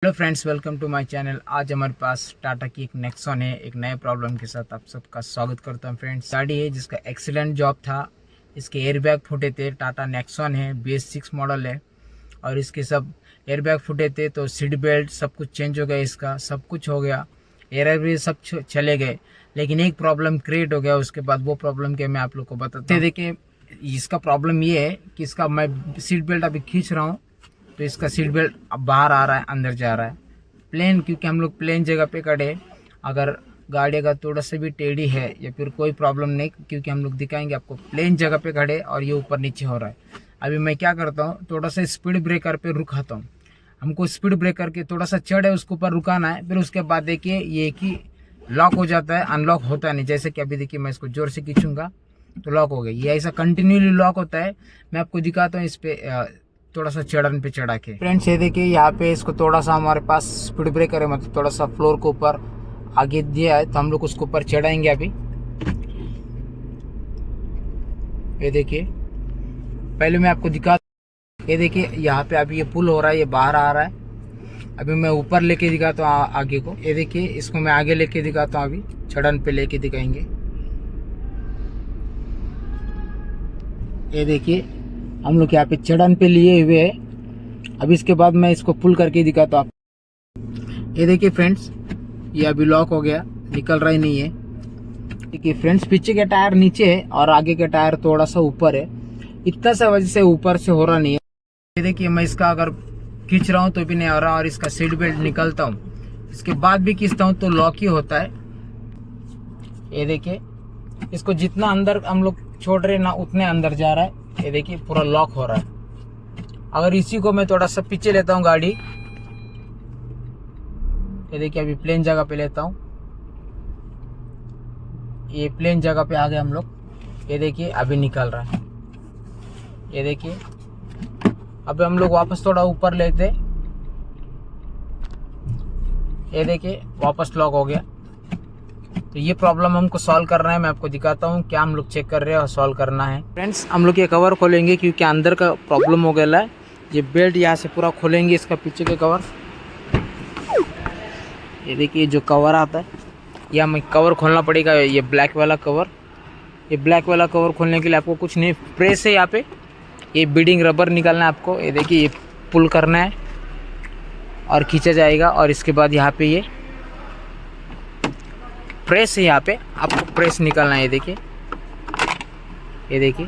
Hello friends, welcome to my channel. आज हमारे पास टाटा की एक नेक्सॉन है। एक नए प्रॉब्लम के साथ आप सबका स्वागत करता हूं। फ्रेंड्स, गाड़ी है जिसका एक्सीडेंट जॉब था। इसके एयरबैग फूटे थे। टाटा नेक्सॉन है, BS6 मॉडल है और इसके सब एयरबैग फूटे थे। तो सीट बेल्ट सब कुछ चेंज हो गया, इसका सब कुछ हो गया, एयर भी सब चले गए। लेकिन एक प्रॉब्लम क्रिएट हो गया उसके बाद। वो प्रॉब्लम के मैं आप लोग को बताता हूँ। देखिए, इसका प्रॉब्लम ये है कि इसका मैं सीट बेल्ट अभी खींच रहा हूँ तो इसका सीट बेल्ट अब बाहर आ रहा है, अंदर जा रहा है। प्लेन, क्योंकि हम लोग प्लेन जगह पे खड़े, अगर गाड़ी अगर थोड़ा सा भी टेढ़ी है या फिर कोई प्रॉब्लम नहीं, क्योंकि हम लोग दिखाएंगे आपको प्लेन जगह पे खड़े और ये ऊपर नीचे हो रहा है। अभी मैं क्या करता हूँ, थोड़ा सा स्पीड ब्रेकर पे रुकाता हूँ। हमको स्पीड ब्रेकर के थोड़ा सा चढ़ है उसके ऊपर रुकाना है। फिर उसके बाद देखिए ये कि लॉक हो जाता है, अनलॉक होता नहीं। जैसे कि अभी देखिए मैं इसको जोर से खींचूंगा तो लॉक हो गया। ये ऐसा कंटिन्यूली लॉक होता है। मैं आपको दिखाता हूँ इस पे थोड़ा सा चढ़न पे चढ़ा के। फ्रेंड्स, ये देखिए यहाँ पे इसको थोड़ा सा हमारे पास स्पीड ब्रेकर है, मतलब थोड़ा सा फ्लोर के ऊपर आगे दिया है, तो हम लोग उसके ऊपर चढ़ाएंगे अभी। ये देखिए, पहले मैं आपको दिखा, ये देखिए यहाँ पे अभी ये पुल हो रहा है, ये बाहर आ रहा है। अभी मैं ऊपर लेके दिखाता हूँ आगे को। ये देखिए, इसको मैं आगे लेके दिखाता हूँ। अभी चढ़न पे लेके दिखाएंगे। ये देखिए हम लोग यहाँ पे चढ़न पे लिए हुए हैं। अब इसके बाद मैं इसको पुल करके दिखाता हूँ आपको। ये देखिए फ्रेंड्स, ये अभी लॉक हो गया, निकल रहा ही नहीं है। देखिए फ्रेंड्स, पीछे के टायर नीचे है और आगे के टायर थोड़ा सा ऊपर है। इतना सा वजह से ऊपर से हो रहा नहीं है। ये देखिए, मैं इसका अगर खींच रहा हूँ तो भी नहीं हो रहा, और इसका सीट बेल्ट निकलता हूँ इसके बाद भी खींचता हूँ तो लॉक ही होता है। ये देखिए, इसको जितना अंदर हम लोग छोड़ रहे ना उतने अंदर जा रहा है। ये देखिए पूरा लॉक हो रहा है। अगर इसी को मैं थोड़ा सा पीछे लेता हूँ गाड़ी, ये देखिए अभी प्लेन जगह पे लेता हूँ। ये प्लेन जगह पे आ गए हम लोग। ये देखिए अभी निकल रहा है। ये देखिए, अभी हम लोग वापस थोड़ा ऊपर लेते, ये देखिए वापस लॉक हो गया। तो ये प्रॉब्लम हमको सॉल्व करना है। मैं आपको दिखाता हूँ क्या हम लोग चेक कर रहे हैं और सॉल्व करना है। फ्रेंड्स, हम लोग ये कवर खोलेंगे क्योंकि अंदर का प्रॉब्लम हो गया है। ये बेल्ट यहाँ से पूरा खोलेंगे, इसका पीछे का कवर। ये देखिए जो कवर आता है, ये हमें कवर खोलना पड़ेगा। ये ब्लैक वाला कवर, ये ब्लैक वाला कवर खोलने के लिए आपको कुछ नहीं, प्रेस है यहाँ पे। ये बीडिंग रबर निकालना है आपको। ये देखिए, ये पुल करना है और खींचा जाएगा। और इसके बाद यहाँ पे ये प्रेस है, यहाँ पे आपको प्रेस निकालना है। ये देखिए, ये देखिए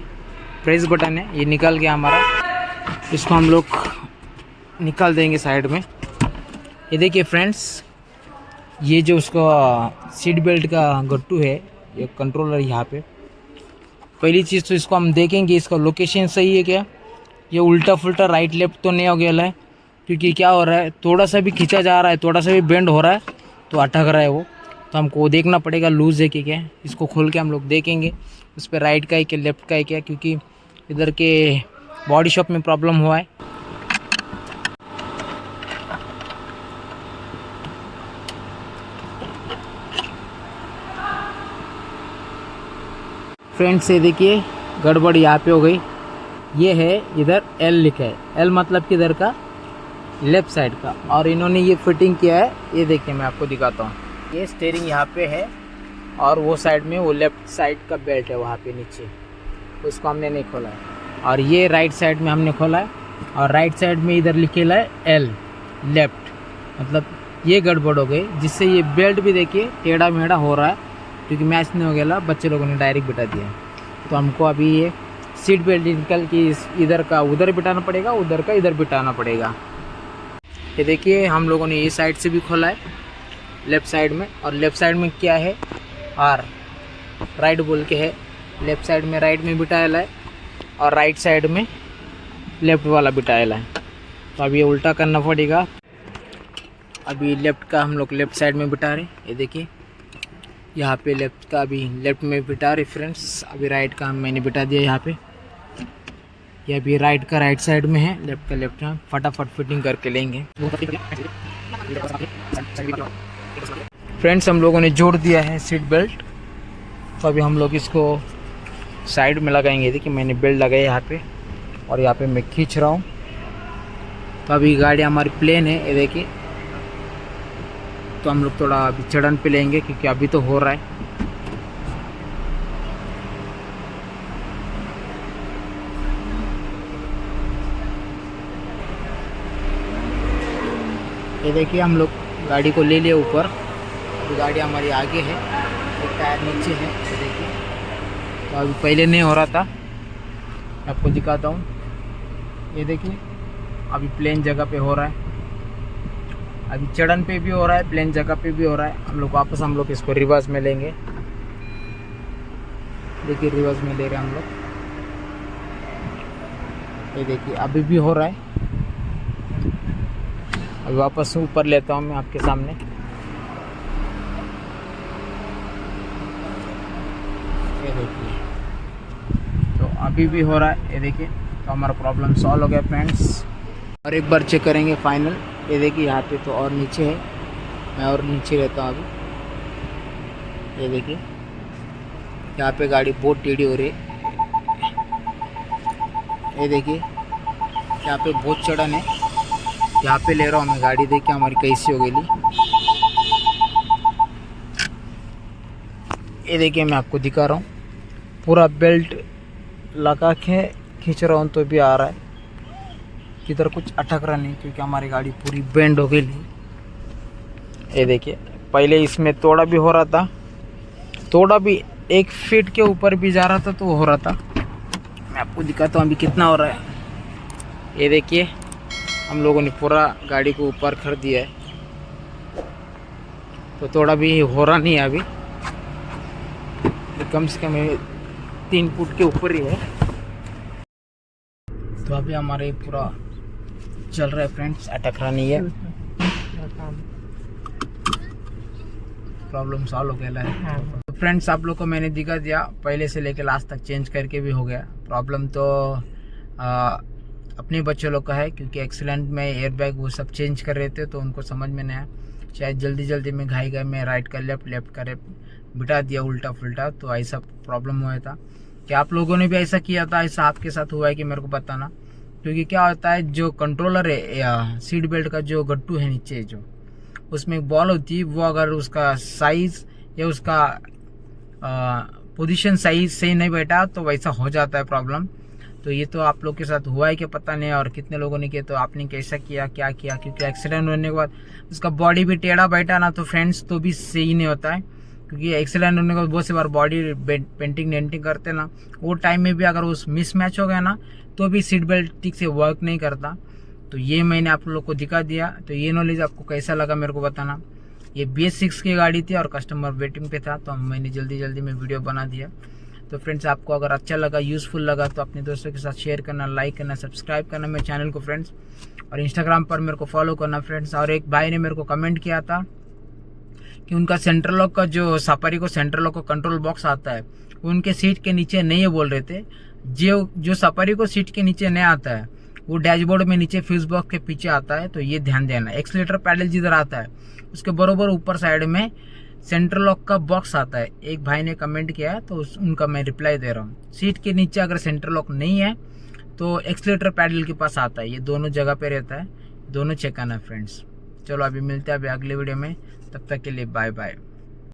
प्रेस बटन है, ये निकल गया हमारा। इसको हम लोग निकाल देंगे साइड में। ये देखिए फ्रेंड्स, ये जो उसका सीट बेल्ट का गट्टू है, ये कंट्रोलर यहाँ पे। पहली चीज़ तो इसको हम देखेंगे इसका लोकेशन सही है क्या। ये उल्टा फुल्टा राइट लेफ्ट तो नहीं हो गया है, क्योंकि क्या हो रहा है, थोड़ा सा भी खींचा जा रहा है, थोड़ा सा भी बेंड हो रहा है तो अटक रहा है वो। तो हमको देखना पड़ेगा लूज़ है कि क्या। इसको खोल के हम लोग देखेंगे उस पर राइट का है क्या लेफ्ट का है क्या, क्योंकि इधर के बॉडी शॉप में प्रॉब्लम हुआ है। फ्रेंड्स, ये देखिए गड़बड़ यहाँ पे हो गई। ये है इधर L लिखा है, L मतलब किधर का, लेफ्ट साइड का। और इन्होंने ये फिटिंग किया है, ये देखिए मैं आपको दिखाता हूँ। ये स्टीयरिंग यहाँ पे है और वो साइड में वो लेफ्ट साइड का बेल्ट है वहाँ पे नीचे, उसको हमने नहीं खोला है। और ये राइट साइड में हमने खोला है और राइट साइड में इधर लिखेला है L लेफ्ट, मतलब ये गड़बड़ हो गई, जिससे ये बेल्ट भी देखिए टेढ़ा मेढ़ा हो रहा है, क्योंकि मैच नहीं हो गया, बच्चे लोगों ने डायरेक्ट बिठा दिया। तो हमको अभी ये सीट बेल्ट निकल के इधर का उधर बिठाना पड़ेगा, उधर का इधर बिठाना पड़ेगा। ये देखिए हम लोगों ने ये साइड से भी खोला है लेफ़्ट साइड में, और लेफ़्ट साइड में क्या है R राइट बोल के है। लेफ़्ट साइड में राइट में बिठाया है और राइट साइड में लेफ़्ट वाला बिठाया है। तो अभी ये उल्टा करना पड़ेगा। अभी लेफ़्ट का हम लोग लेफ़्ट साइड में बिठा रहे, ये देखिए यहाँ पे लेफ़्ट का अभी लेफ़्ट में बिठा रहे फ्रेंड्स। अभी राइट का मैंने बिठा दिया यहाँ पे। ये अभी राइट का राइट साइड में है, लेफ़्ट का लेफ़्ट में। फटाफट फिटिंग करके लेंगे। फ्रेंड्स, हम लोगों ने जोड़ दिया है सीट बेल्ट। तो अभी हम लोग इसको साइड में लगाएंगे। देखिए मैंने बेल्ट लगाया यहाँ पे और यहाँ पे मैं खींच रहा हूँ। तो अभी गाड़ी हमारी प्लेन है, ये देखिए तो हम लोग थोड़ा अभी चढ़न पे लेंगे क्योंकि अभी तो हो रहा है। ये देखिए हम लोग गाड़ी को ले लिए ऊपर। अभी गाड़ी हमारी आगे है, एक टायर नीचे है। ये देखिए, तो अभी पहले नहीं हो रहा था, आपको दिखाता हूँ। ये देखिए अभी प्लेन जगह पे हो रहा है, अभी चढ़न पे भी हो रहा है, प्लेन जगह पे भी हो रहा है। हम लोग वापस इसको रिवर्स में लेंगे। देखिए रिवर्स में ले रहे हैं हम लोग। ये देखिए अभी भी हो रहा है। अभी वापस ऊपर लेता हूँ मैं आपके सामने। ये देखिए, तो अभी भी हो रहा है। ये देखिए, तो हमारा प्रॉब्लम सॉल्व हो गया फ्रेंड्स। और एक बार चेक करेंगे फाइनल। ये देखिए यहाँ पे तो और नीचे है, मैं और नीचे रहता हूँ अभी। ये देखिए यहाँ पे गाड़ी बहुत टेढ़ी हो रही है। ये देखिए यहाँ पे बहुत चढ़न है, यहाँ पे ले रहा हूँ मैं गाड़ी। देखिए हमारी कैसी हो गई। ये देखिए मैं आपको दिखा रहा हूँ, पूरा बेल्ट लगा के खींच रहा हूँ तो भी आ रहा है, किधर कुछ अटक रहा नहीं क्योंकि हमारी गाड़ी पूरी बेंड हो गई। ये देखिए पहले इसमें थोड़ा भी हो रहा था, थोड़ा भी 1 फीट के ऊपर भी जा रहा था तो हो रहा था। मैं आपको दिखाता हूँ अभी कितना हो रहा है। ये देखिए हम लोगों ने पूरा गाड़ी को ऊपर कर दिया है, तो थोड़ा भी हो रहा नहीं है अभी। तो कम से कम 3 फुट के ऊपर ही है। तो अभी हमारे पूरा चल रहा है फ्रेंड्स, अटक रहा नहीं है। प्रॉब्लम सॉल्व हो गया है। तो फ्रेंड्स आप लोग को मैंने दिखा दिया, पहले से लेकर लास्ट तक चेंज करके भी हो गया। प्रॉब्लम तो अपने बच्चों लोग का है क्योंकि एक्सीडेंट में एयरबैग वो सब चेंज कर रहे थे तो उनको समझ में नहीं आया। शायद जल्दी में घाई में राइट का लेफ्ट का बिठा दिया उल्टा फुल्टा, तो ऐसा प्रॉब्लम हुआ था। क्या आप लोगों ने भी ऐसा किया था, ऐसा आपके साथ हुआ है कि मेरे को बताना। क्योंकि क्या होता है, जो कंट्रोलर है या सीट बेल्ट का जो गट्टू है नीचे जो उसमें एक बॉल होती है, वो अगर उसका साइज या उसका पोजीशन सही से नहीं बैठा तो वैसा हो जाता है प्रॉब्लम। तो ये तो आप लोग के साथ हुआ है कि पता नहीं, और कितने लोगों ने किया, तो आपने कैसा किया क्या किया। क्योंकि एक्सीडेंट होने के बाद उसका बॉडी भी टेढ़ा बैठा ना तो फ्रेंड्स तो भी सही नहीं होता है। क्योंकि एक्सीडेंट होने के बाद बहुत सी बार बॉडी पेंटिंग करते ना, वो टाइम में भी अगर उस मिसमैच हो गया ना तो भी सीट बेल्ट ठीक से वर्क नहीं करता। तो ये मैंने आप लोग को दिखा दिया। तो ये नॉलेज आपको कैसा लगा मेरे को बताना। ये BS6 की गाड़ी थी और कस्टमर वेटिंग पे था, तो मैंने जल्दी में वीडियो बना दिया। तो फ्रेंड्स आपको अगर अच्छा लगा, यूज़फुल लगा तो अपने दोस्तों के साथ शेयर करना, लाइक करना, सब्सक्राइब करना मेरे चैनल को फ्रेंड्स, और इंस्टाग्राम पर मेरे को फॉलो करना फ्रेंड्स। और एक भाई ने मेरे को कमेंट किया था कि उनका सेंट्रल लॉक का जो सफारी को सेंट्रल लॉक का कंट्रोल बॉक्स आता है वो उनके सीट के नीचे नहीं है बोल रहे थे। जो सफारी को सीट के नीचे नहीं आता है वो डैशबोर्ड में नीचे फ्यूज बॉक्स के पीछे आता है। तो ये ध्यान देना, एक्सीलेटर पैडल जिधर आता है उसके बरोबर ऊपर साइड में सेंट्रल लॉक का बॉक्स आता है। एक भाई ने कमेंट किया है तो उनका मैं रिप्लाई दे रहा हूँ। सीट के नीचे अगर सेंट्रल लॉक नहीं है तो एक्सीलेटर पैडल के पास आता है, ये दोनों जगह पे रहता है, दोनों चेक करना फ्रेंड्स। चलो अभी मिलते हैं अभी अगले वीडियो में, तब तक के लिए बाय बाय।